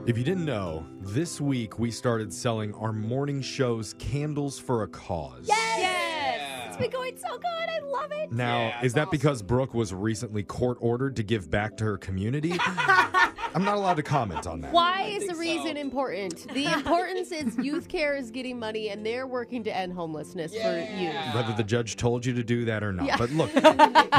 If you didn't know, this week we started selling our morning show's Candles for a Cause. Yes! It's been going so good. I love it. Now, is that because Brooke was recently court-ordered to give back to her community? I'm not allowed to comment on that. Why is the reason important? The importance is youth care is getting money, and they're working to end homelessness for youth. Whether the judge told you to do that or not. Yeah. But look,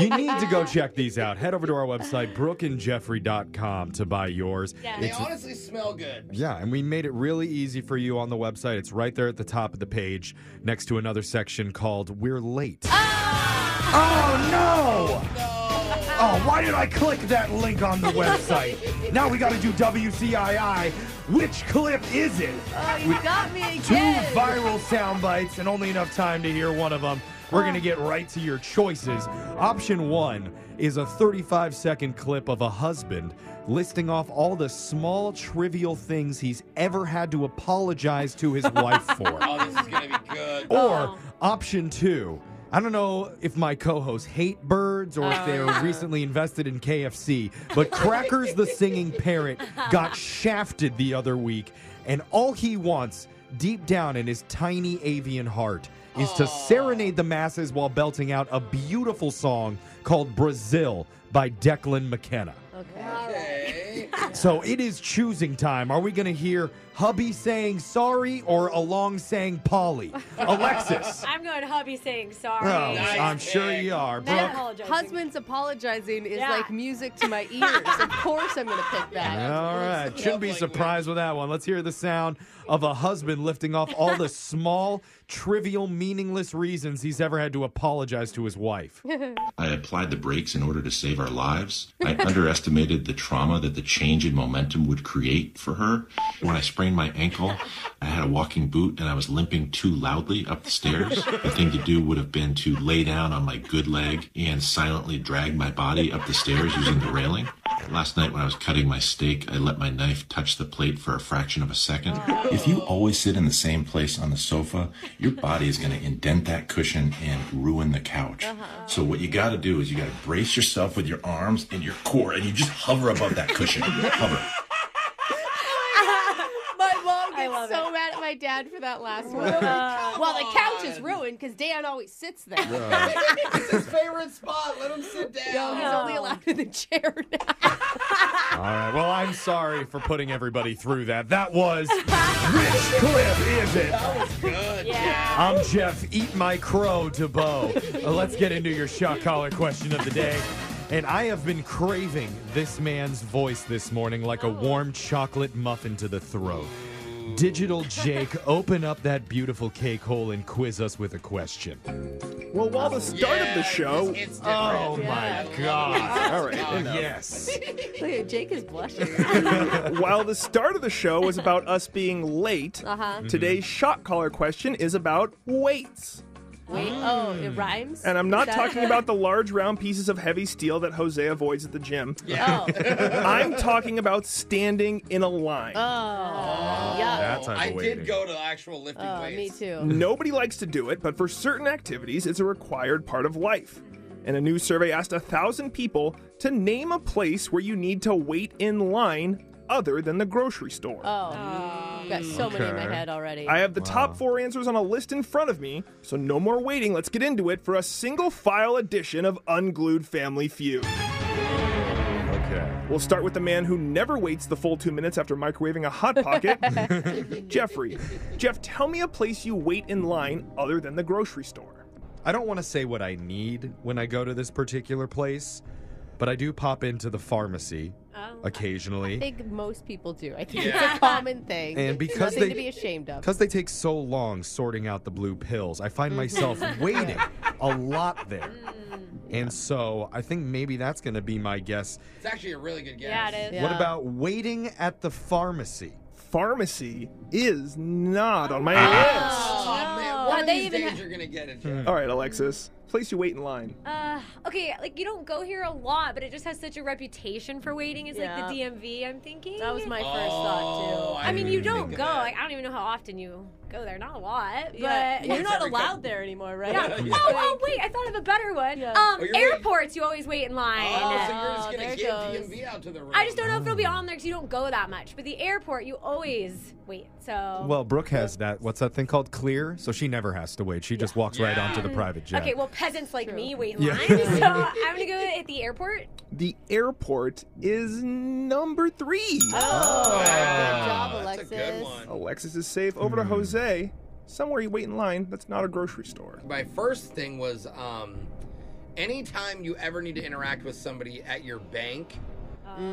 you need to go check these out. Head over to our website, brookeandjeffrey.com, to buy yours. Yeah. They honestly smell good. Yeah, and we made it really easy for you on the website. It's right there at the top of the page next to another section called We're Late. Oh, no! Oh, why did I click that link on the website? Now we got to do WCII. Which clip is it? Oh, you got me again. 2 viral sound bites and only enough time to hear one of them. We're going to get right to your choices. Option 1 is a 35-second clip of a husband listing off all the small, trivial things he's ever had to apologize to his wife for. Oh, this is going to be good. Or option 2. I don't know if my co-hosts hate birds or if they're recently invested in KFC, but Crackers the singing parrot got shafted the other week, and all he wants deep down in his tiny avian heart is to serenade the masses while belting out a beautiful song called Brazil by Declan McKenna. Okay. So it is choosing time. Are we going to hear hubby saying sorry or along saying Polly? Alexis. I'm going hubby saying sorry. Oh, Nice I'm sure pick. you are. Men Brooke. apologizing. Husbands apologizing is Yeah. like music to my ears. Of course I'm going to pick that. All right. Shouldn't be surprised with that one. Let's hear the sound of a husband lifting off all the small, trivial, meaningless reasons he's ever had to apologize to his wife. I applied the brakes in order to save our lives. I underestimated the trauma that the change in momentum would create for her. When I sprained my ankle, I had a walking boot and I was limping too loudly up the stairs. The thing to do would have been to lay down on my good leg and silently drag my body up the stairs using the railing. Last night when I was cutting my steak, I let my knife touch the plate for a fraction of a second. If you always sit in the same place on the sofa, your body is going to indent that cushion and ruin the couch. So what you got to do is you got to brace yourself with your arms and your core, and you just hover above that cushion. Hover. My mom I gets love so it. mad at my dad for that last one. Well, the couch is ruined because Dan always sits there. It's his favorite spot. Let him sit down. No, he's only allowed in the chair now. All right. Well, I'm sorry for putting everybody through that. That was Which clip is it? That was good. Yeah. I'm Jeff, eat my crow to Bo. Let's get into your shot collar question of the day. And I have been craving this man's voice this morning like a warm chocolate muffin to the throat. Digital Jake, open up that beautiful cake hole and quiz us with a question. Well, while the start of the show... It's different. Oh, my God. All right, enough. Yes. Look at Jake is blushing. While the start of the show was about us being late, today's shot collar question is about weights. Wait, oh, it rhymes? And I'm not Is that- talking about the large round pieces of heavy steel that Jose avoids at the gym. Yeah. Oh, I'm talking about standing in a line. yeah. That type of I waiting. did go to actual lifting Oh, me weights. too. Nobody likes to do it, but for certain activities, it's a required part of life. And a new survey asked 1,000 people to name a place where you need to wait in line other than the grocery store. Oh, got so many in my Okay. head already. I have the top 4 answers on a list in front of me, so no more waiting. Let's get into it for a single file edition of Unglued Family Feud. Okay. We'll start with the man who never waits the full 2 minutes after microwaving a Hot Pocket, Jeffrey. Jeff, tell me a place you wait in line other than the grocery store. I don't want to say what I need when I go to this particular place, but I do pop into the pharmacy occasionally. I think most people do. I think Yeah. it's a common thing. And because Nothing they- to be ashamed of. Because they take so long sorting out the blue pills, I find myself waiting a lot there. And so I think maybe that's going to be my guess. It's actually a really good guess. Yeah, it is. Yeah. What about waiting at the pharmacy? Pharmacy is not on my list. Oh, man. No. One of They these even days you're going to get it, Jeff. All right, Alexis. Place you wait in line. Okay, like you don't go here a lot, but it just has such a reputation for waiting. It's Yeah. like the DMV, I'm thinking. That was my first thought, too. I mean, you didn't don't think of go. that. Like, I don't even know how often you go there. Not a lot, but Yeah, you're not every allowed couple- there anymore, right? Yeah. Yeah. Oh, wait, I thought of a better one. Yeah. Oh, you're Airports, you always wait in line. Oh, so you're Oh, just there gonna it give goes. DMV out to the room. I just don't know if it'll be on there because you don't go that much. But the airport, you always wait. So. Well, Brooke has that. What's that thing called? Clear. So she never has to wait. She just walks right onto the private jet. Okay, well, peasants like me wait in Yeah. line. So I'm gonna go at the airport. The airport is number 3. Good job, That's Alexis. a good one. Alexis is safe. Over to Jose. Somewhere you wait in line that's not a grocery store. My first thing was anytime you ever need to interact with somebody at your bank,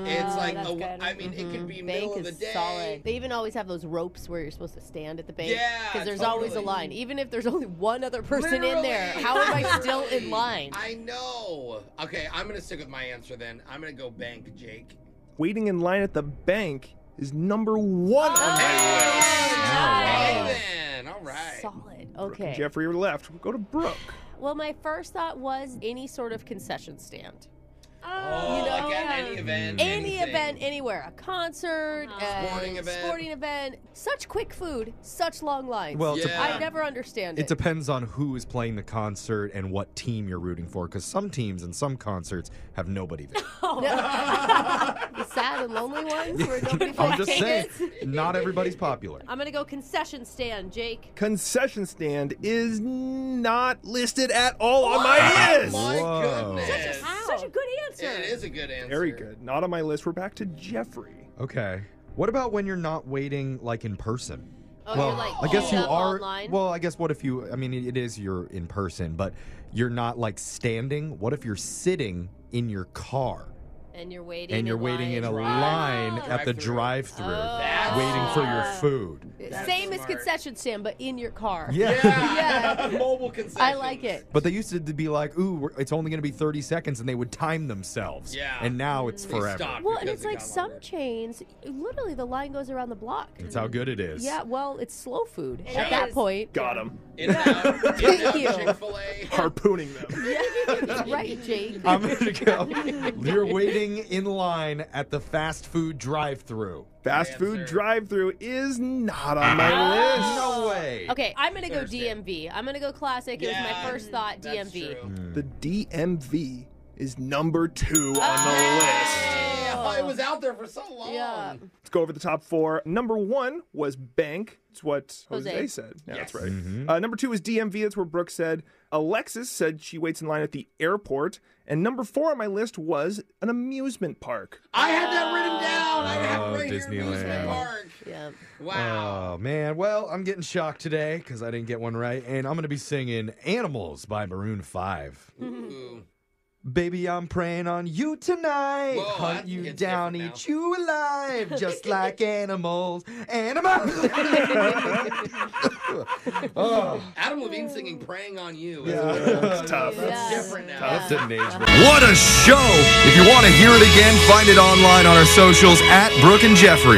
it's like, that's good. I mean, it could be Bank middle of is the day. solid. They even always have those ropes where you're supposed to stand at the bank. Yeah, Because there's always a totally. line. Even if there's only one other person in there, Literally. how am I still in line? I know. Okay, I'm gonna stick with my answer then. I'm gonna go bank, Jake. Waiting in line at the bank is number 1 on my list. Hey then, all right. Solid. Okay. Jeffrey left. We'll go to Brooke. Well, my first thought was any sort of concession stand. Oh, You know, like at any event, Any anything. event, anywhere. A concert, a Sporting event. Such quick food, such long lines. Well, Yeah. I never understand it depends on who is playing the concert and what team you're rooting for. Because some teams and some concerts have nobody there. The sad and lonely ones where nobody plays I'm just saying, tickets. not everybody's popular. I'm gonna go concession stand, Jake. Concession stand is not listed at all on my list. My Whoa. goodness. Such a good answer. It is a good answer. Very good. Not on my list. We're back to Jeffrey. Okay. What about when you're not waiting like in person? Oh, well, you're like I guess you queued up are. online? Well, I guess what if you? I mean, it is you're in person, but you're not like standing. What if you're sitting in your car And you're waiting. and you're waiting in a Drive- line at the drive-thru. drive-through, That's waiting for your smart. food? Same as smart. concession stand, but in your car. Yeah. Mobile concessions. I like it. But they used to be like, ooh, it's only going to be 30 seconds, and they would time themselves. Yeah. And now it's They forever. stopped Well, and because it's it like got some longer. chains, literally the line goes around the block. That's how good it is. Yeah, well, it's slow food It at that is. point. Got him. In-N-Out, Thank you. Chick-fil-A. Harpooning them. Yeah, right, Jake. I'm going to go. You're waiting in line at the fast food drive-through. Fast food Answer. drive-through is not on my list. No way. Okay, I'm gonna go Thursday. DMV. I'm gonna go classic. It was Yeah, my first thought, That's DMV. true. The DMV is number 2 on the list. Yeah, it was out there for so long. Yeah. Let's go over the top 4. Number 1 was bank. It's what Jose Jose. said. Yeah, Yes. that's right. Number 2 is DMV. That's where Brooke said. Alexis said she waits in line at the airport. And number 4 on my list was an amusement park. I had that written down. I have Oh, right here, Disneyland. amusement park. Yeah. Wow. Oh, man. Well, I'm getting shocked today because I didn't get one right. And I'm going to be singing Animals by Maroon 5. Ooh. Baby, I'm praying on you tonight. Whoa, Hunt that you hits down, different eat you alive, just like animals. Animals. Oh, Adam Levine singing "Praying on You." It's tough. Yeah. Different now. that didn't age What a show! If you want to hear it again, find it online on our socials at Brooke and Jeffrey.